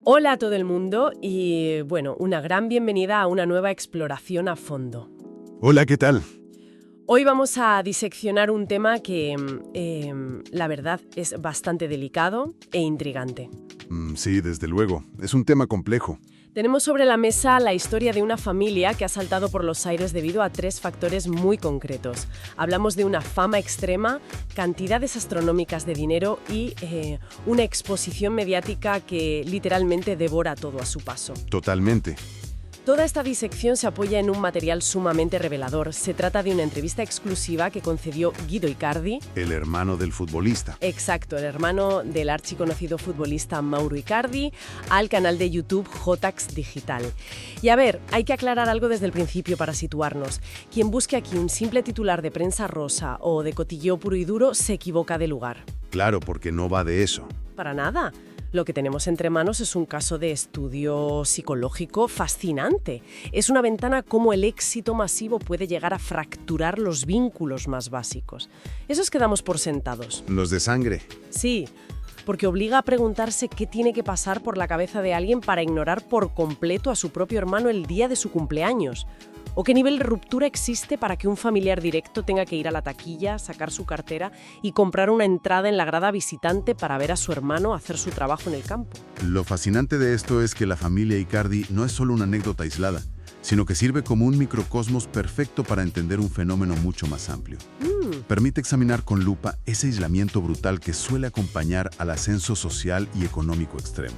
Hola a todo el mundo y bueno, una gran bienvenida a una nueva exploración a fondo. Hola, ¿qué tal? Hoy vamos a diseccionar un tema que, la verdad, es bastante delicado e intrigante. Sí, desde luego. Es un tema complejo. Tenemos sobre la mesa la historia de una familia que ha saltado por los aires debido a tres factores muy concretos. Hablamos de una fama extrema, cantidades astronómicas de dinero y una exposición mediática que literalmente devora todo a su paso. Totalmente. Toda esta disección se apoya en un material sumamente revelador. Se trata de una entrevista exclusiva que concedió Guido Icardi. El hermano del futbolista. Exacto, el hermano del archiconocido futbolista Mauro Icardi, al canal de YouTube Jotax Digital. Y a ver, hay que aclarar algo desde el principio para situarnos. Quien busque aquí un simple titular de prensa rosa o de cotilleo puro y duro se equivoca de lugar. Claro, porque no va de eso. Para nada. Lo que tenemos entre manos es un caso de estudio psicológico fascinante. Es una ventana a cómo el éxito masivo puede llegar a fracturar los vínculos más básicos. Esos que damos por sentados. Los de sangre. Sí, porque obliga a preguntarse qué tiene que pasar por la cabeza de alguien para ignorar por completo a su propio hermano el día de su cumpleaños. ¿O qué nivel de ruptura existe para que un familiar directo tenga que ir a la taquilla, sacar su cartera y comprar una entrada en la grada visitante para ver a su hermano hacer su trabajo en el campo? Lo fascinante de esto es que la familia Icardi no es solo una anécdota aislada, sino que sirve como un microcosmos perfecto para entender un fenómeno mucho más amplio. Permite examinar con lupa ese aislamiento brutal que suele acompañar al ascenso social y económico extremo.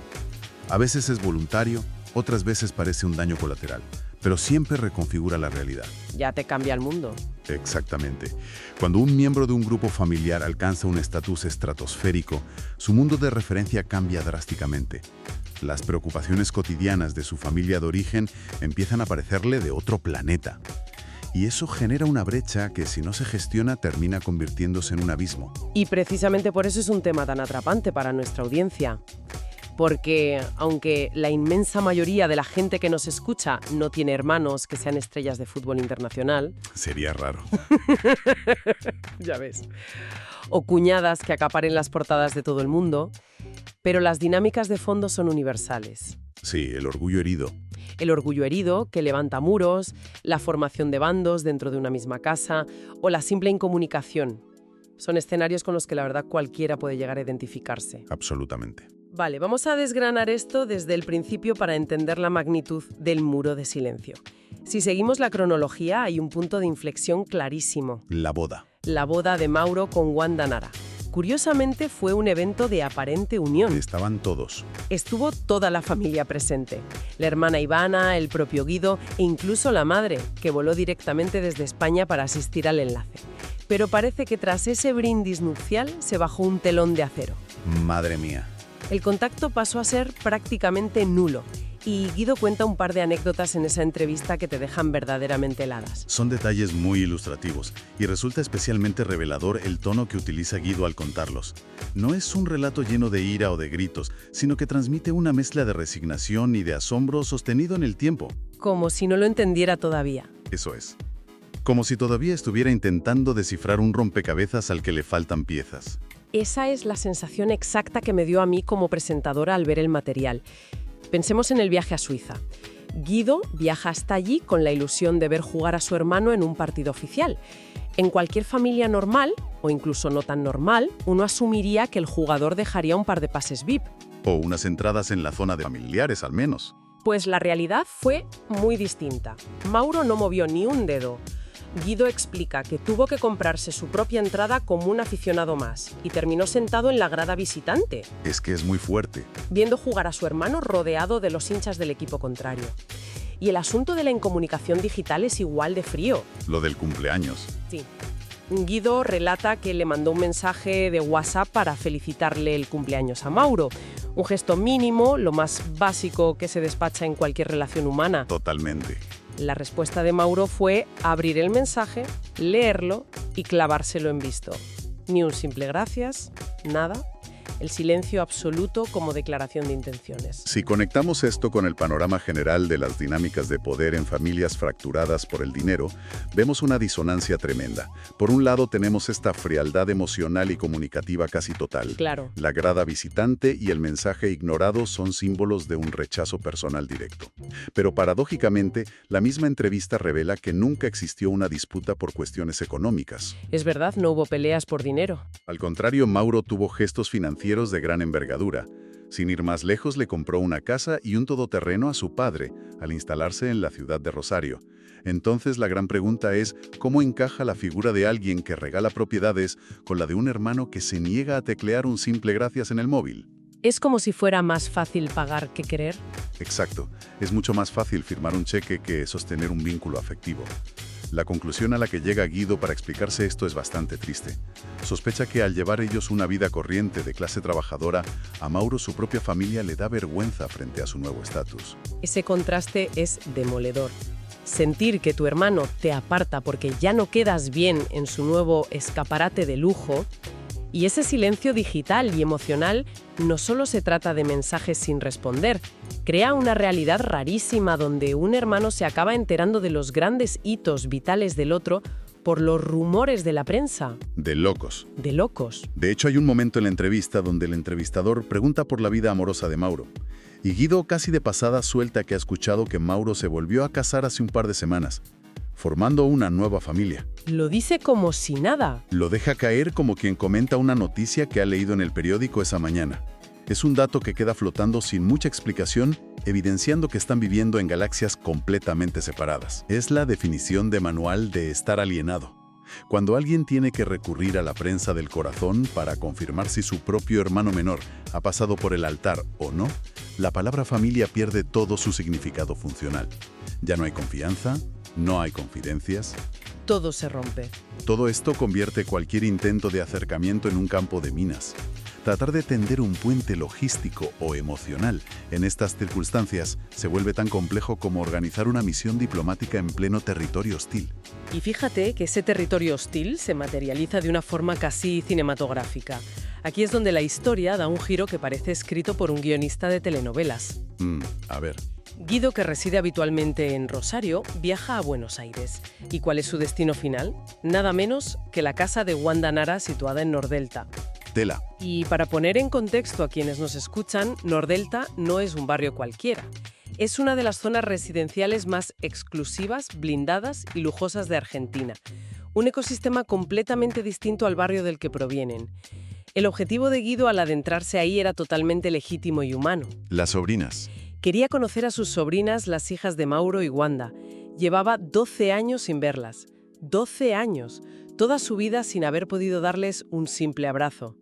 A veces es voluntario, otras veces parece un daño colateral, pero siempre reconfigura la realidad. Ya te cambia el mundo. Exactamente. Cuando un miembro de un grupo familiar alcanza un estatus estratosférico, su mundo de referencia cambia drásticamente. Las preocupaciones cotidianas de su familia de origen empiezan a parecerle de otro planeta. Y eso genera una brecha que, si no se gestiona, termina convirtiéndose en un abismo. Y precisamente por eso es un tema tan atrapante para nuestra audiencia. Porque, aunque la inmensa mayoría de la gente que nos escucha no tiene hermanos que sean estrellas de fútbol internacional... Sería raro. Ya ves. O cuñadas que acaparen las portadas de todo el mundo, pero las dinámicas de fondo son universales. Sí, el orgullo herido. El orgullo herido que levanta muros, la formación de bandos dentro de una misma casa o la simple incomunicación. Son escenarios con los que la verdad cualquiera puede llegar a identificarse. Absolutamente. Vale, vamos a desgranar esto desde el principio para entender la magnitud del muro de silencio. Si seguimos la cronología, hay un punto de inflexión clarísimo. La boda. La boda de Mauro con Wanda Nara. Curiosamente, fue un evento de aparente unión. Estaban todos. Estuvo toda la familia presente. La hermana Ivana, el propio Guido e incluso la madre, que voló directamente desde España para asistir al enlace. Pero parece que tras ese brindis nupcial se bajó un telón de acero. Madre mía. El contacto pasó a ser prácticamente nulo. Y Guido cuenta un par de anécdotas en esa entrevista que te dejan verdaderamente heladas. Son detalles muy ilustrativos y resulta especialmente revelador el tono que utiliza Guido al contarlos. No es un relato lleno de ira o de gritos, sino que transmite una mezcla de resignación y de asombro sostenido en el tiempo. Como si no lo entendiera todavía. Eso es. Como si todavía estuviera intentando descifrar un rompecabezas al que le faltan piezas. Esa es la sensación exacta que me dio a mí como presentadora al ver el material. Pensemos en el viaje a Suiza. Guido viaja hasta allí con la ilusión de ver jugar a su hermano en un partido oficial. En cualquier familia normal, o incluso no tan normal, uno asumiría que el jugador dejaría un par de pases VIP. O unas entradas en la zona de familiares, al menos. Pues la realidad fue muy distinta. Mauro no movió ni un dedo. Guido explica que tuvo que comprarse su propia entrada como un aficionado más y terminó sentado en la grada visitante, Es que es muy fuerte. viendo jugar a su hermano rodeado de los hinchas del equipo contrario. Y el asunto de la incomunicación digital es igual de frío. Lo del cumpleaños. Sí. Guido relata que le mandó un mensaje de WhatsApp para felicitarle el cumpleaños a Mauro. Un gesto mínimo, lo más básico que se despacha en cualquier relación humana. Totalmente. La respuesta de Mauro fue abrir el mensaje, leerlo y clavárselo en visto. Ni un simple gracias, nada. el silencio absoluto como declaración de intenciones. Si conectamos esto con el panorama general de las dinámicas de poder en familias fracturadas por el dinero, vemos una disonancia tremenda. Por un lado tenemos esta frialdad emocional y comunicativa casi total. Claro. La grada visitante y el mensaje ignorado son símbolos de un rechazo personal directo. Pero paradójicamente, la misma entrevista revela que nunca existió una disputa por cuestiones económicas. Es verdad, no hubo peleas por dinero. Al contrario, Mauro tuvo gestos financieros de gran envergadura. Sin ir más lejos, le compró una casa y un todoterreno a su padre, al instalarse en la ciudad de Rosario. Entonces la gran pregunta es, ¿cómo encaja la figura de alguien que regala propiedades con la de un hermano que se niega a teclear un simple gracias en el móvil? ¿Es como si fuera más fácil pagar que querer? Exacto. Es mucho más fácil firmar un cheque que sostener un vínculo afectivo. La conclusión a la que llega Guido para explicarse esto es bastante triste. Sospecha que al llevar ellos una vida corriente de clase trabajadora, a Mauro su propia familia le da vergüenza frente a su nuevo estatus. Ese contraste es demoledor. Sentir que tu hermano te aparta porque ya no quedas bien en su nuevo escaparate de lujo. Y ese silencio digital y emocional no solo se trata de mensajes sin responder, crea una realidad rarísima donde un hermano se acaba enterando de los grandes hitos vitales del otro por los rumores de la prensa. De locos. De locos. De hecho, hay un momento en la entrevista donde el entrevistador pregunta por la vida amorosa de Mauro. Y Guido casi de pasada suelta que ha escuchado que Mauro se volvió a casar hace un par de semanas, formando una nueva familia. Lo dice como si nada. Lo deja caer como quien comenta una noticia que ha leído en el periódico esa mañana. Es un dato que queda flotando sin mucha explicación, evidenciando que están viviendo en galaxias completamente separadas. Es la definición de manual de estar alienado. Cuando alguien tiene que recurrir a la prensa del corazón para confirmar si su propio hermano menor ha pasado por el altar o no, la palabra familia pierde todo su significado funcional. Ya no hay confianza, no hay confidencias. Todo se rompe. Todo esto convierte cualquier intento de acercamiento en un campo de minas. Tratar de tender un puente logístico o emocional en estas circunstancias se vuelve tan complejo como organizar una misión diplomática en pleno territorio hostil. Y fíjate que ese territorio hostil se materializa de una forma casi cinematográfica. Aquí es donde la historia da un giro que parece escrito por un guionista de telenovelas. A ver. Guido, que reside habitualmente en Rosario, viaja a Buenos Aires. ¿Y cuál es su destino final? Nada menos que la casa de Wanda Nara situada en Nordelta. Tela. Y para poner en contexto a quienes nos escuchan, Nordelta no es un barrio cualquiera. Es una de las zonas residenciales más exclusivas, blindadas y lujosas de Argentina. Un ecosistema completamente distinto al barrio del que provienen. El objetivo de Guido al adentrarse ahí era totalmente legítimo y humano. Las sobrinas. Quería conocer a sus sobrinas, las hijas de Mauro y Wanda. Llevaba 12 años sin verlas. 12 años. Toda su vida sin haber podido darles un simple abrazo.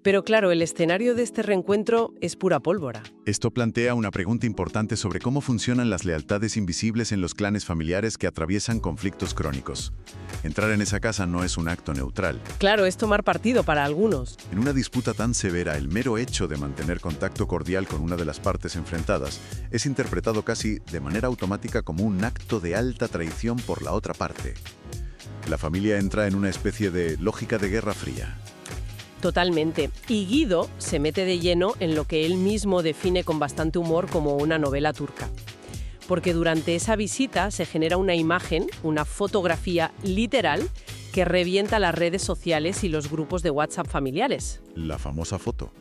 Pero claro, el escenario de este reencuentro es pura pólvora. Esto plantea una pregunta importante sobre cómo funcionan las lealtades invisibles en los clanes familiares que atraviesan conflictos crónicos. Entrar en esa casa no es un acto neutral. Claro, es tomar partido para algunos. En una disputa tan severa, el mero hecho de mantener contacto cordial con una de las partes enfrentadas es interpretado casi de manera automática como un acto de alta traición por la otra parte. La familia entra en una especie de lógica de guerra fría. Totalmente. Y Guido se mete de lleno en lo que él mismo define con bastante humor como una novela turca. Porque durante esa visita se genera una imagen, una fotografía literal que revienta las redes sociales y los grupos de WhatsApp familiares. La famosa foto.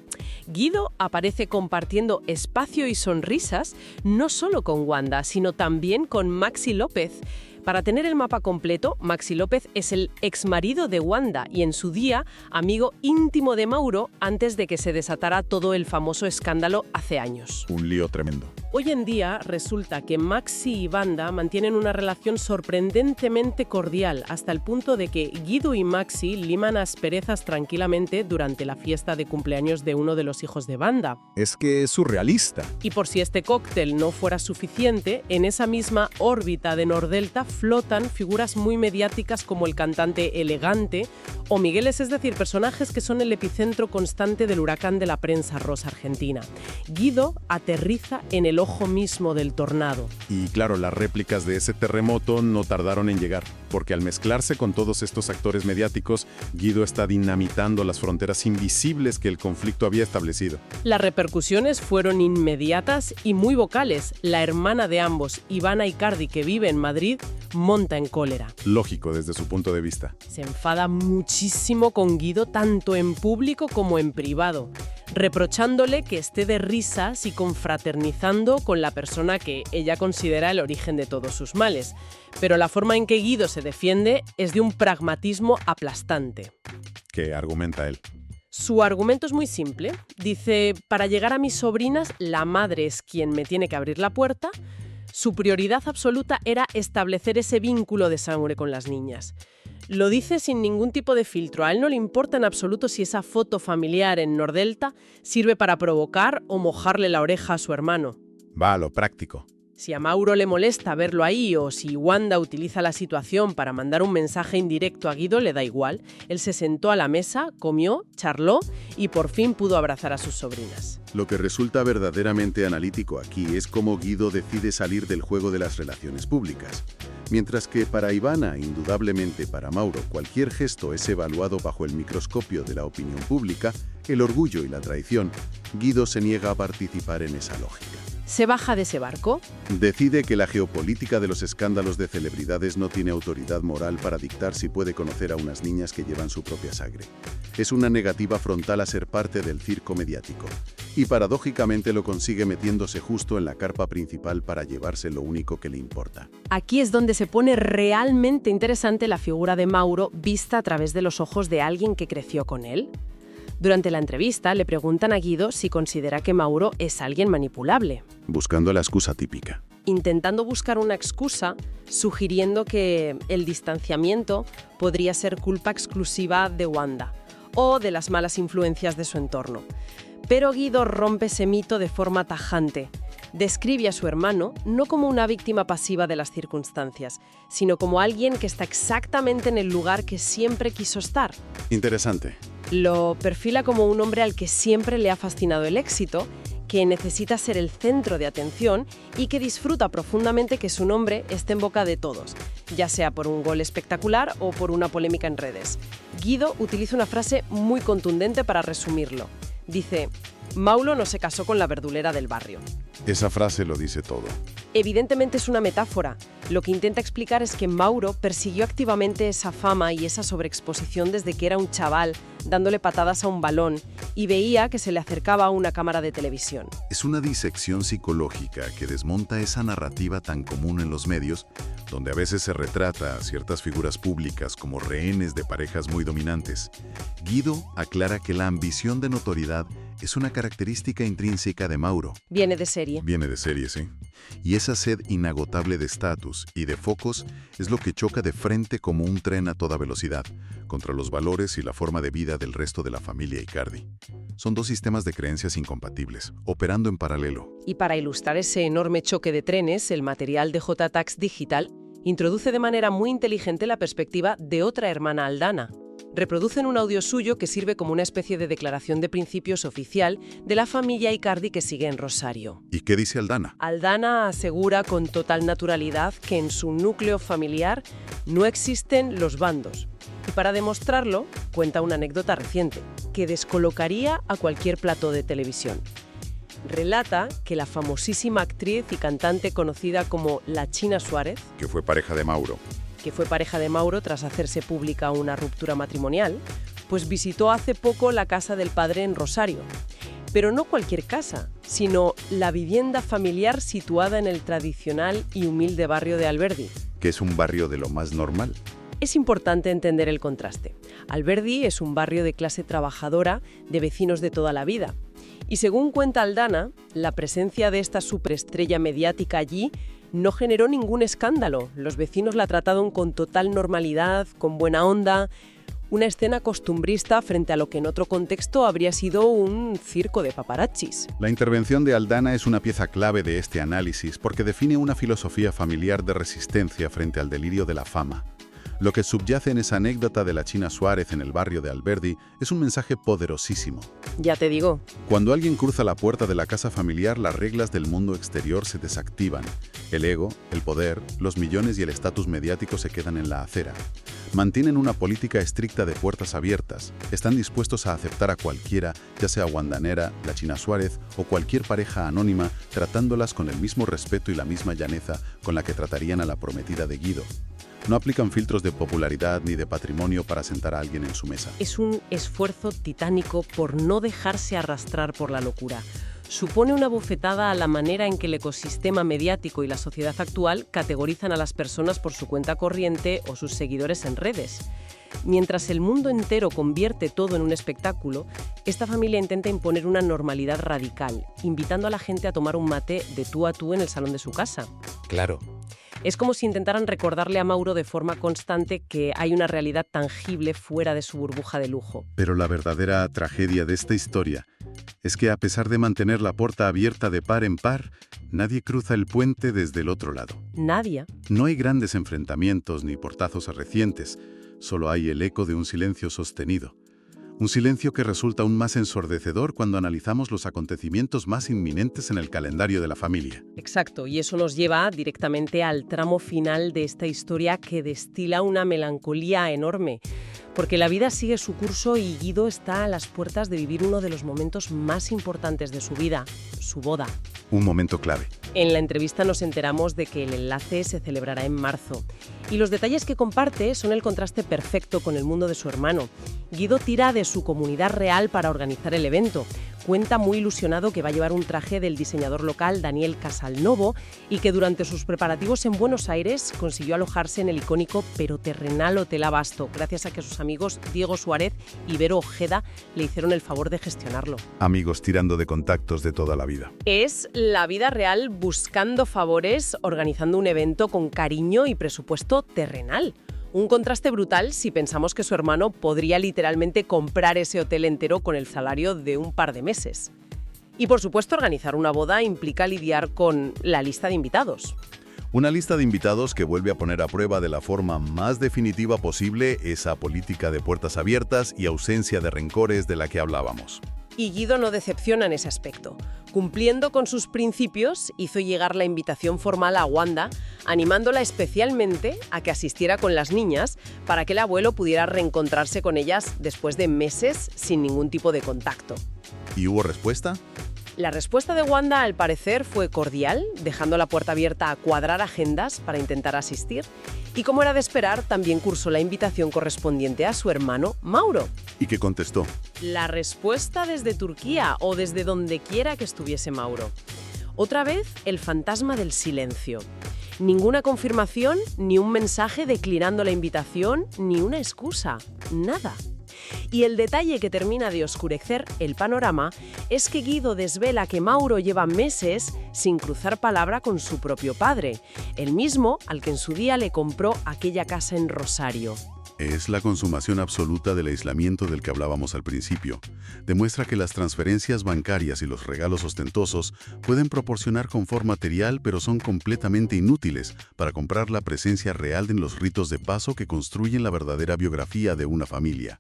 Guido aparece compartiendo espacio y sonrisas no solo con Wanda, sino también con Maxi López. Para tener el mapa completo, Maxi López es el exmarido de Wanda y en su día amigo íntimo de Mauro antes de que se desatara todo el famoso escándalo hace años. Un lío tremendo. Hoy en día resulta que Maxi y Wanda mantienen una relación sorprendentemente cordial hasta el punto de que Guido y Maxi liman asperezas tranquilamente durante la fiesta de cumpleaños de uno de los hijos de Wanda. Es que es surrealista. Y por si este cóctel no fuera suficiente, en esa misma órbita de Nordelta flotan figuras muy mediáticas como el cantante Elegante o Migueles, es decir, personajes que son el epicentro constante del huracán de la prensa rosa argentina. Guido aterriza en el ojo mismo del tornado. Y claro, las réplicas de ese terremoto no tardaron en llegar, porque al mezclarse con todos estos actores mediáticos, Guido está dinamitando las fronteras invisibles que el conflicto había establecido. Las repercusiones fueron inmediatas y muy vocales. La hermana de ambos, Ivana Icardi, que vive en Madrid, monta en cólera. Lógico desde su punto de vista. Se enfada muchísimo con Guido tanto en público como en privado, reprochándole que esté de risas y confraternizando con la persona que ella considera el origen de todos sus males. Pero la forma en que Guido se defiende es de un pragmatismo aplastante. ¿Qué argumenta él? Su argumento es muy simple. Dice, para llegar a mis sobrinas, la madre es quien me tiene que abrir la puerta. Su prioridad absoluta era establecer ese vínculo de sangre con las niñas. Lo dice sin ningún tipo de filtro. A él no le importa en absoluto si esa foto familiar en Nordelta sirve para provocar o mojarle la oreja a su hermano. Va a lo práctico. Si a Mauro le molesta verlo ahí o si Wanda utiliza la situación para mandar un mensaje indirecto a Guido, le da igual. Él se sentó a la mesa, comió, charló y por fin pudo abrazar a sus sobrinas. Lo que resulta verdaderamente analítico aquí es cómo Guido decide salir del juego de las relaciones públicas. Mientras que para Ivana, indudablemente para Mauro, cualquier gesto es evaluado bajo el microscopio de la opinión pública, el orgullo y la traición, Guido se niega a participar en esa lógica. Se baja de ese barco. Decide que la geopolítica de los escándalos de celebridades no tiene autoridad moral para dictar si puede conocer a unas niñas que llevan su propia sangre. Es una negativa frontal a ser parte del circo mediático. Y paradójicamente lo consigue metiéndose justo en la carpa principal para llevarse lo único que le importa. Aquí es donde se pone realmente interesante la figura de Mauro vista a través de los ojos de alguien que creció con él. Durante la entrevista le preguntan a Guido si considera que Mauro es alguien manipulable. Buscando la excusa típica. Intentando buscar una excusa, sugiriendo que el distanciamiento podría ser culpa exclusiva de Wanda o de las malas influencias de su entorno. Pero Guido rompe ese mito de forma tajante. Describe a su hermano no como una víctima pasiva de las circunstancias, sino como alguien que está exactamente en el lugar que siempre quiso estar. Interesante. Lo perfila como un hombre al que siempre le ha fascinado el éxito, que necesita ser el centro de atención y que disfruta profundamente que su nombre esté en boca de todos, ya sea por un gol espectacular o por una polémica en redes. Guido utiliza una frase muy contundente para resumirlo. Dice, Mauro no se casó con la verdulera del barrio. Esa frase lo dice todo. Evidentemente es una metáfora. Lo que intenta explicar es que Mauro persiguió activamente esa fama y esa sobreexposición desde que era un chaval, dándole patadas a un balón, y veía que se le acercaba a una cámara de televisión. Es una disección psicológica que desmonta esa narrativa tan común en los medios, donde a veces se retrata a ciertas figuras públicas como rehenes de parejas muy dominantes. Guido aclara que la ambición de notoriedad es una característica intrínseca de Mauro. Viene de serie. Viene de serie, sí. Y esa sed inagotable de estatus y de focos es lo que choca de frente como un tren a toda velocidad contra los valores y la forma de vida del resto de la familia Icardi. Son dos sistemas de creencias incompatibles, operando en paralelo. Y para ilustrar ese enorme choque de trenes, el material de JTax Digital introduce de manera muy inteligente la perspectiva de otra hermana Aldana. Reproducen un audio suyo que sirve como una especie de declaración de principios oficial de la familia Icardi que sigue en Rosario. ¿Y qué dice Aldana? Aldana asegura con total naturalidad que en su núcleo familiar no existen los bandos. Y para demostrarlo, cuenta una anécdota reciente, que descolocaría a cualquier plató de televisión. Relata que la famosísima actriz y cantante conocida como La China Suárez, Que fue pareja de Mauro. que fue pareja de Mauro tras hacerse pública una ruptura matrimonial, pues visitó hace poco la casa del padre en Rosario. Pero no cualquier casa, sino la vivienda familiar situada en el tradicional y humilde barrio de Alberdi. Que es un barrio de lo más normal. Es importante entender el contraste. Alberdi es un barrio de clase trabajadora, de vecinos de toda la vida. Y según cuenta Aldana, la presencia de esta superestrella mediática allí no generó ningún escándalo. Los vecinos la trataron con total normalidad, con buena onda. Una escena costumbrista frente a lo que en otro contexto habría sido un circo de paparazzis. La intervención de Aldana es una pieza clave de este análisis porque define una filosofía familiar de resistencia frente al delirio de la fama. Lo que subyace en esa anécdota de la China Suárez en el barrio de Alberdi es un mensaje poderosísimo. Ya te digo. Cuando alguien cruza la puerta de la casa familiar, las reglas del mundo exterior se desactivan. El ego, el poder, los millones y el estatus mediático se quedan en la acera. Mantienen una política estricta de puertas abiertas. Están dispuestos a aceptar a cualquiera, ya sea Guandanera, la China Suárez o cualquier pareja anónima, tratándolas con el mismo respeto y la misma llaneza con la que tratarían a la prometida de Guido. No aplican filtros de popularidad ni de patrimonio para sentar a alguien en su mesa. Es un esfuerzo titánico por no dejarse arrastrar por la locura. Supone una bofetada a la manera en que el ecosistema mediático y la sociedad actual categorizan a las personas por su cuenta corriente o sus seguidores en redes. Mientras el mundo entero convierte todo en un espectáculo, esta familia intenta imponer una normalidad radical, invitando a la gente a tomar un mate de tú a tú en el salón de su casa. Claro. Es como si intentaran recordarle a Mauro de forma constante que hay una realidad tangible fuera de su burbuja de lujo. Pero la verdadera tragedia de esta historia es que a pesar de mantener la puerta abierta de par en par, nadie cruza el puente desde el otro lado. Nadie. No hay grandes enfrentamientos ni portazos arrecientes, solo hay el eco de un silencio sostenido. Un silencio que resulta aún más ensordecedor cuando analizamos los acontecimientos más inminentes en el calendario de la familia. Exacto, y eso nos lleva directamente al tramo final de esta historia que destila una melancolía enorme. Porque la vida sigue su curso y Guido está a las puertas de vivir uno de los momentos más importantes de su vida, su boda. Un momento clave. En la entrevista nos enteramos de que el enlace se celebrará en marzo. Y los detalles que comparte son el contraste perfecto con el mundo de su hermano. Guido tira de su comunidad real para organizar el evento. Cuenta muy ilusionado que va a llevar un traje del diseñador local Daniel Casalnovo y que durante sus preparativos en Buenos Aires consiguió alojarse en el icónico pero terrenal Hotel Abasto, gracias a que sus amigos Diego Suárez y Vero Ojeda le hicieron el favor de gestionarlo. Amigos tirando de contactos de toda la vida. Es la vida real buscando favores, organizando un evento con cariño y presupuesto terrenal. Un contraste brutal si pensamos que su hermano podría literalmente comprar ese hotel entero con el salario de un par de meses. Y por supuesto, organizar una boda implica lidiar con la lista de invitados. Una lista de invitados que vuelve a poner a prueba de la forma más definitiva posible esa política de puertas abiertas y ausencia de rencores de la que hablábamos. Y Guido no decepciona en ese aspecto. Cumpliendo con sus principios, hizo llegar la invitación formal a Wanda, animándola especialmente a que asistiera con las niñas para que el abuelo pudiera reencontrarse con ellas después de meses sin ningún tipo de contacto. ¿Y hubo respuesta? La respuesta de Wanda, al parecer, fue cordial, dejando la puerta abierta a cuadrar agendas para intentar asistir. Y como era de esperar, también cursó la invitación correspondiente a su hermano Mauro. ¿Y qué contestó? La respuesta desde Turquía o desde donde quiera que estuviese Mauro. Otra vez, el fantasma del silencio. Ninguna confirmación, ni un mensaje declinando la invitación, ni una excusa. Nada. Y el detalle que termina de oscurecer el panorama es que Guido desvela que Mauro lleva meses sin cruzar palabra con su propio padre, el mismo al que en su día le compró aquella casa en Rosario. Es la consumación absoluta del aislamiento del que hablábamos al principio. Demuestra que las transferencias bancarias y los regalos ostentosos pueden proporcionar confort material, pero son completamente inútiles para comprar la presencia real en los ritos de paso que construyen la verdadera biografía de una familia.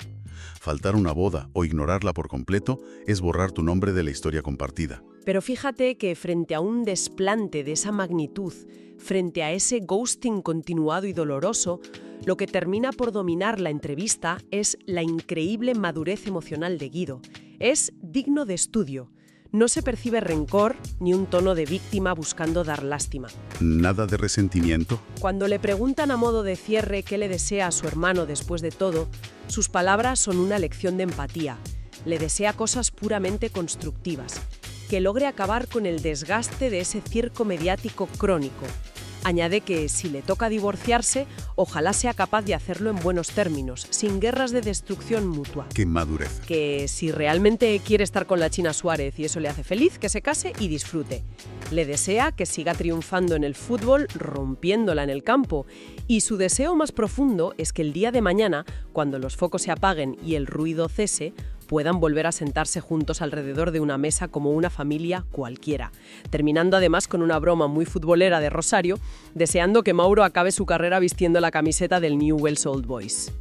Faltar una boda o ignorarla por completo es borrar tu nombre de la historia compartida. Pero fíjate que frente a un desplante de esa magnitud, frente a ese ghosting continuado y doloroso, lo que termina por dominar la entrevista es la increíble madurez emocional de Guido. Es digno de estudio. No se percibe rencor ni un tono de víctima buscando dar lástima. ¿Nada de resentimiento? Cuando le preguntan a modo de cierre qué le desea a su hermano después de todo, sus palabras son una lección de empatía. Le desea cosas puramente constructivas, que logre acabar con el desgaste de ese circo mediático crónico. Añade que si le toca divorciarse, ojalá sea capaz de hacerlo en buenos términos, sin guerras de destrucción mutua. ¡Qué madurez! Que si realmente quiere estar con la China Suárez y eso le hace feliz, que se case y disfrute. Le desea que siga triunfando en el fútbol, rompiéndola en el campo. Y su deseo más profundo es que el día de mañana, cuando los focos se apaguen y el ruido cese, puedan volver a sentarse juntos alrededor de una mesa como una familia cualquiera, terminando además con una broma muy futbolera de Rosario, deseando que Mauro acabe su carrera vistiendo la camiseta del Newell's Old Boys.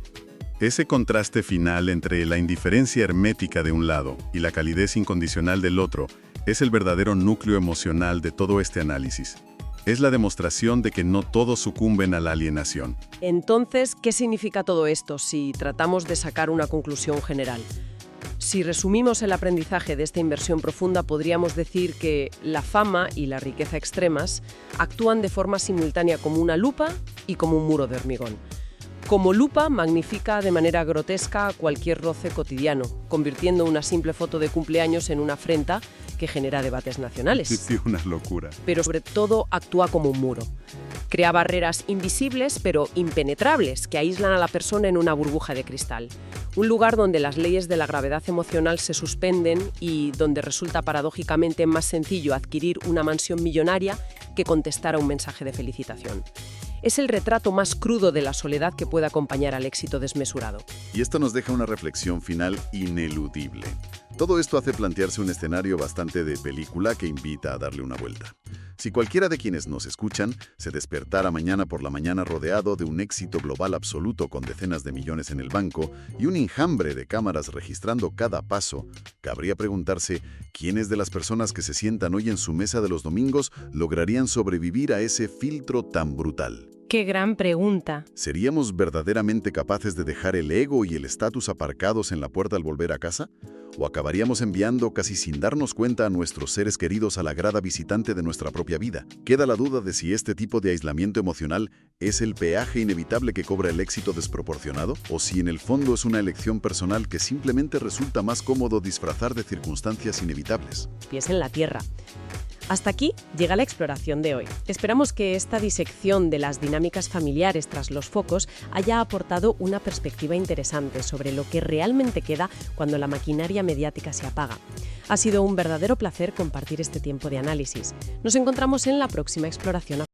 Ese contraste final entre la indiferencia hermética de un lado y la calidez incondicional del otro es el verdadero núcleo emocional de todo este análisis. Es la demostración de que no todos sucumben a la alienación. Entonces, ¿qué significa todo esto si tratamos de sacar una conclusión general? Si resumimos el aprendizaje de esta inversión profunda, podríamos decir que la fama y la riqueza extremas actúan de forma simultánea como una lupa y como un muro de hormigón. Como lupa, magnifica de manera grotesca cualquier roce cotidiano, convirtiendo una simple foto de cumpleaños en una afrenta que genera debates nacionales. Sí, una locura. Pero sobre todo actúa como un muro. Crea barreras invisibles pero impenetrables que aíslan a la persona en una burbuja de cristal. Un lugar donde las leyes de la gravedad emocional se suspenden y donde resulta paradójicamente más sencillo adquirir una mansión millonaria que contestar a un mensaje de felicitación. Es el retrato más crudo de la soledad que puede acompañar al éxito desmesurado. Y esto nos deja una reflexión final ineludible. Todo esto hace plantearse un escenario bastante de película que invita a darle una vuelta. Si cualquiera de quienes nos escuchan se despertara mañana por la mañana rodeado de un éxito global absoluto con decenas de millones en el banco y un enjambre de cámaras registrando cada paso, cabría preguntarse quiénes de las personas que se sientan hoy en su mesa de los domingos lograrían sobrevivir a ese filtro tan brutal. ¡Qué gran pregunta! ¿Seríamos verdaderamente capaces de dejar el ego y el estatus aparcados en la puerta al volver a casa? ¿O acabaríamos enviando casi sin darnos cuenta a nuestros seres queridos a la grada visitante de nuestra propia vida? Queda la duda de si este tipo de aislamiento emocional es el peaje inevitable que cobra el éxito desproporcionado, o si en el fondo es una elección personal que simplemente resulta más cómodo disfrazar de circunstancias inevitables. Pies en la tierra. Hasta aquí llega la exploración de hoy. Esperamos que esta disección de las dinámicas familiares tras los focos haya aportado una perspectiva interesante sobre lo que realmente queda cuando la maquinaria mediática se apaga. Ha sido un verdadero placer compartir este tiempo de análisis. Nos encontramos en la próxima exploración.